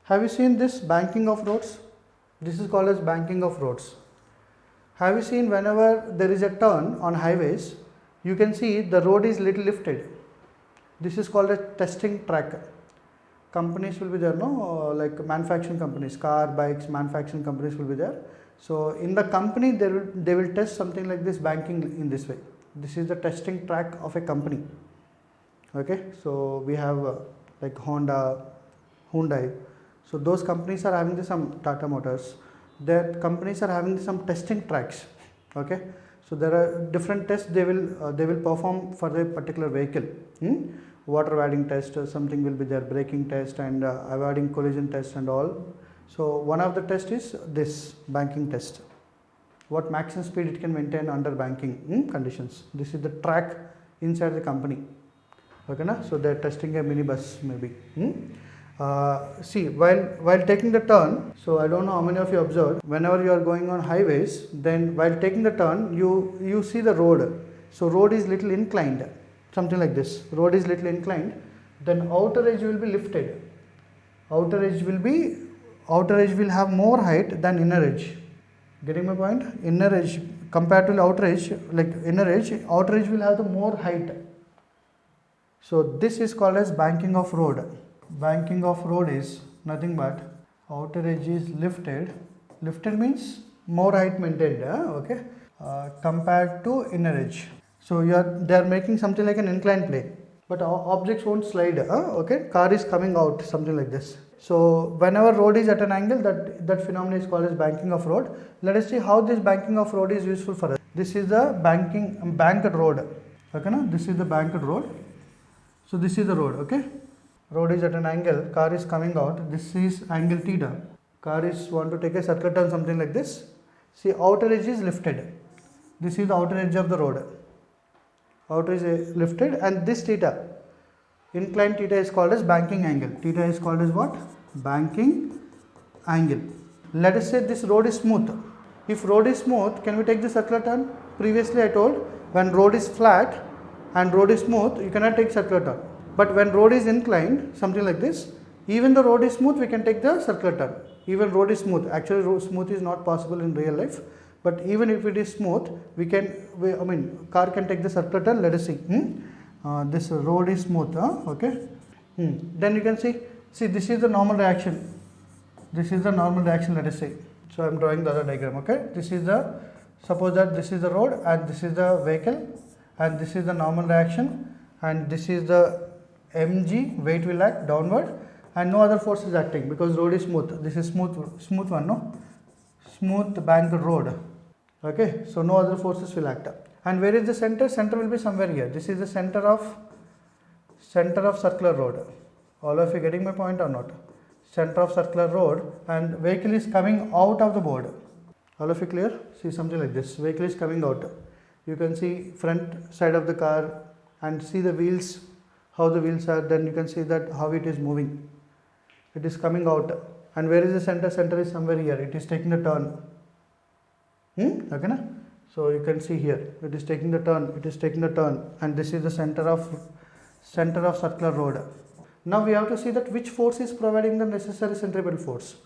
Have you seen this banking of roads? This is called as banking of roads. Have you seen whenever there is a turn on highways, you can see the road is little lifted. This is called a testing track. Companies will be there, no, like manufacturing companies, car, bikes, manufacturing companies will be there. So in the company they will test something like this, banking in this way. This is the testing track of a company. Okay, so we have like Honda, Hyundai. So those companies are having some Tata Motors. Their companies are having some testing tracks. Okay, so there are different tests they will perform for a particular vehicle. Water avoiding test, something will be there, braking test, and avoiding collision test and all. So one of the test is this banking test. What maximum speed it can maintain under banking conditions. This is the track inside the company. Okay, na? So they are testing a minibus maybe. See, while taking the turn, so I don't know how many of you observed, whenever you are going on highways, then while taking the turn, you see the road. So road is little inclined, something like this. Road is little inclined, then outer edge will be lifted. Outer edge will have more height than inner edge. Getting my point? Inner edge compared to outer edge, like inner edge, outer edge will have the more height. So this is called as banking of road. Banking of road is nothing but outer edge is lifted. Lifted means more height maintained, okay, compared to inner edge. So they are making something like an inclined plane, but objects won't slide. Okay, car is coming out, something like this. So whenever road is at an angle, that phenomenon is called as banking of road. Let us see how this banking of road is useful for us. This is the banked road. Okay, no? This is the banked road. So this is the road. Okay. Road is at an angle, car is coming out, this is angle theta. Car is want to take a circular turn, something like this. See, outer edge is lifted. This is the outer edge of the road. Outer edge is lifted, and this theta, inclined theta, is called as banking angle. Theta is called as what? Banking angle. Let us say this road is smooth. If road is smooth, can we take the circular turn? Previously I told, when road is flat and road is smooth, you cannot take circular turn. But when road is inclined, something like this, even the road is smooth, we can take the circular turn. Even road is smooth. Actually, smooth is not possible in real life. But even if it is smooth, car can take the circular turn. Let us see. This road is smooth. Okay. Then you can see, this is the normal reaction. This is the normal reaction, let us say. So I am drawing the other diagram. Okay. Suppose that this is the road and this is the vehicle, and this is the normal reaction, and this is the mg, weight will act downward, and no other force is acting because road is smooth. This is smooth one, no? Smooth banked road. Okay, so no other forces will act. And where is the center? Center will be somewhere here. This is the center of circular road. All of you getting my point or not? Center of circular road, and vehicle is coming out of the board. All of you clear? See, something like this. Vehicle is coming out. You can see front side of the car and see the wheels, how the wheels are. Then you can see that how it is moving. It is coming out. And where is the center? Center is somewhere here. It is taking the turn. Okay, na? So you can see here. It is taking the turn. It is taking the turn. And this is the center of circular road. Now we have to see that which force is providing the necessary centripetal force.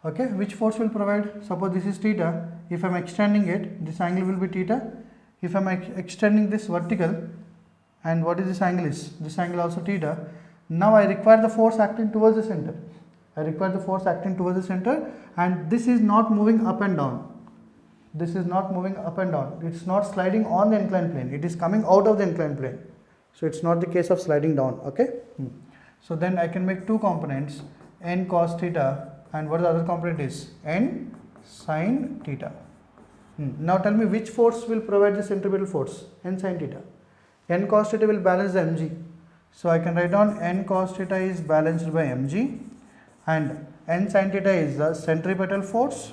Okay, which force will provide? Suppose this is theta. If I am extending it, this angle will be theta. If I am extending this vertical, and what is this angle is? This angle also theta. Now I require the force acting towards the center. And this is not moving up and down. This is not moving up and down. It's not sliding on the inclined plane. It is coming out of the inclined plane. So it's not the case of sliding down. Okay. So then I can make two components, n cos theta, and what the other component is? N sin theta. Now tell me which force will provide the centripetal force? N sin theta. N cos theta will balance the mg. So I can write down n cos theta is balanced by mg, and n sin theta is the centripetal force.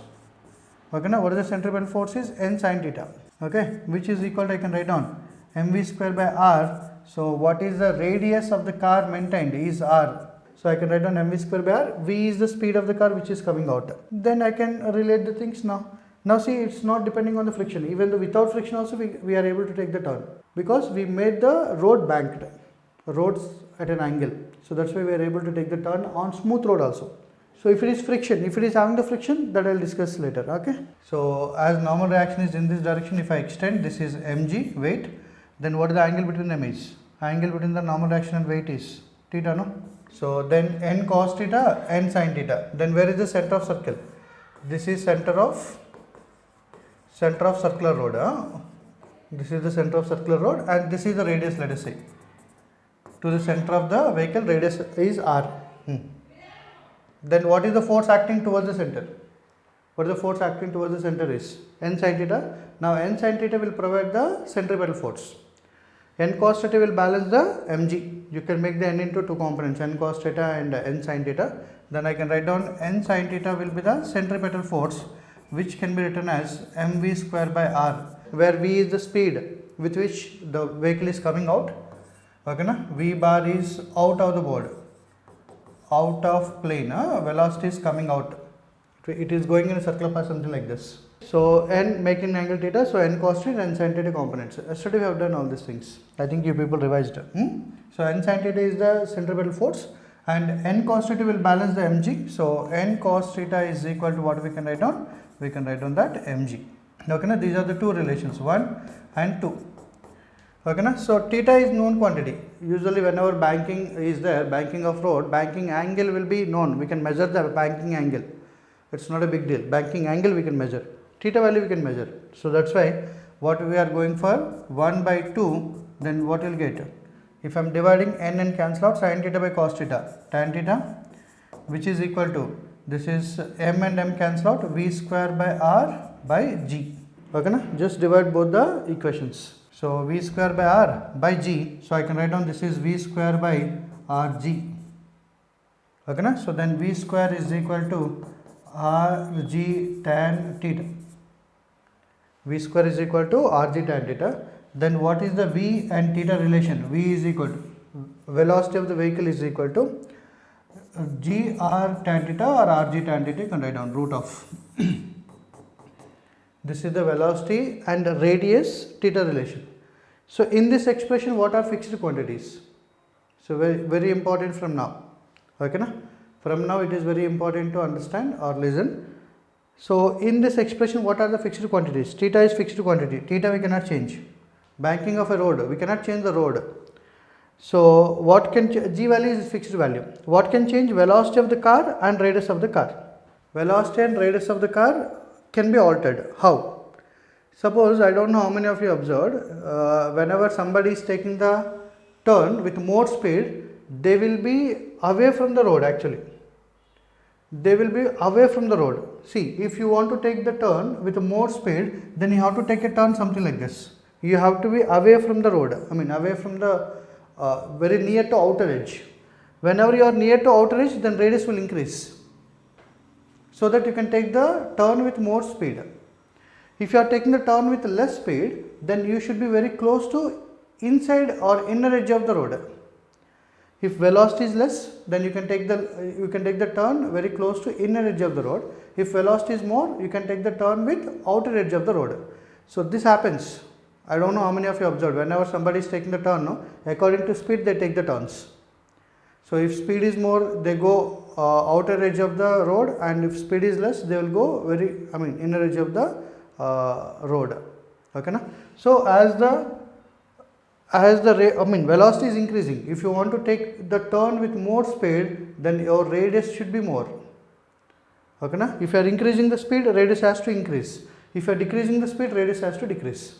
Okay, now what is the centripetal force is? N sin theta. Okay, which is equal to, I can write down mv square by r. So what is the radius of the car maintained is r. So I can write down mv square by r. V is the speed of the car which is coming out. Then I can relate the things now. Now see, it's not depending on the friction. Even though without friction also we are able to take the turn, because we made the road banked. Roads at an angle. So that's why we are able to take the turn on smooth road also. So if it is friction, if it is having the friction, that I will discuss later. Okay. So as normal reaction is in this direction, if I extend, this is mg weight, then what is the angle between them is? Angle between the normal reaction and weight is theta, no? So then n cos theta, n sin theta. Then where is the center of circle? This is center of circular rod. This is the center of circular rod, and this is the radius, let us say. To the center of the vehicle, radius is r. Then what is the force acting towards the center? What is the force acting towards the center is n sin theta. Now n sin theta will provide the centripetal force. N cos theta will balance the mg. You can make the n into two components, n cos theta and n sin theta. Then I can write down n sin theta will be the centripetal force, which can be written as mv square by r, where v is the speed with which the vehicle is coming out. Okay, na? V bar is out of the board, out of plane, velocity is coming out. It is going in a circular path, something like this. So n making angle theta, so n cos theta and sin theta components. Yesterday we have done all these things. I think you people revised. So n sin theta is the centripetal force, and n cos theta will balance the mg. So n cos theta is equal to what we can write down? We can write down that mg. Okay, na? These are the two relations, 1 and 2. Okay, na? So theta is known quantity. Usually whenever banking is there, banking of road, banking angle will be known. We can measure the banking angle. It's not a big deal. Banking angle we can measure. Theta value we can measure. So that's why what we are going for 1 by 2, then what will get? If I am dividing n and cancel out, sin theta by cos theta, tan theta, which is equal to, this is m and m cancel out, v square by r by g. Okay, na? Just divide both the equations. So v square by r by g, so I can write down this is v square by rg. Okay, na? So then v square is equal to rg tan theta. V square is equal to rg tan theta. Then what is the v and theta relation? V is equal to velocity of the vehicle is equal to gr tan theta or rg tan theta. You can write down root of. This is the velocity and radius theta relation. So in this expression, what are fixed quantities? So very important from now. Okay, na? From now it is very important to understand or listen. So in this expression, what are the fixed quantities? Theta is fixed quantity. Theta we cannot change. Banking of a road, we cannot change the road. So what can g value is fixed value. What can change? Velocity of the car and radius of the car. Velocity and radius of the car can be altered. How? Suppose, I don't know how many of you observed, whenever somebody is taking the turn with more speed, they will be away from the road actually. They will be away from the road. See, if you want to take the turn with more speed, then you have to take a turn something like this. You have to be away from the road, away from the very near to outer edge. Whenever you are near to outer edge, then radius will increase, so that you can take the turn with more speed. If you are taking the turn with less speed, then you should be very close to inside or inner edge of the road. If velocity is less, then you can take the turn very close to inner edge of the road. If velocity is more, you can take the turn with outer edge of the road. So this happens. I don't know how many of you observed. Whenever somebody is taking the turn, no, according to speed they take the turns. So if speed is more, they go outer edge of the road, and if speed is less, they will go inner edge of the road. Okay, na? So as the velocity is increasing, if you want to take the turn with more speed, then your radius should be more. Okay, na? If you are increasing the speed, radius has to increase. If you are decreasing the speed, radius has to decrease.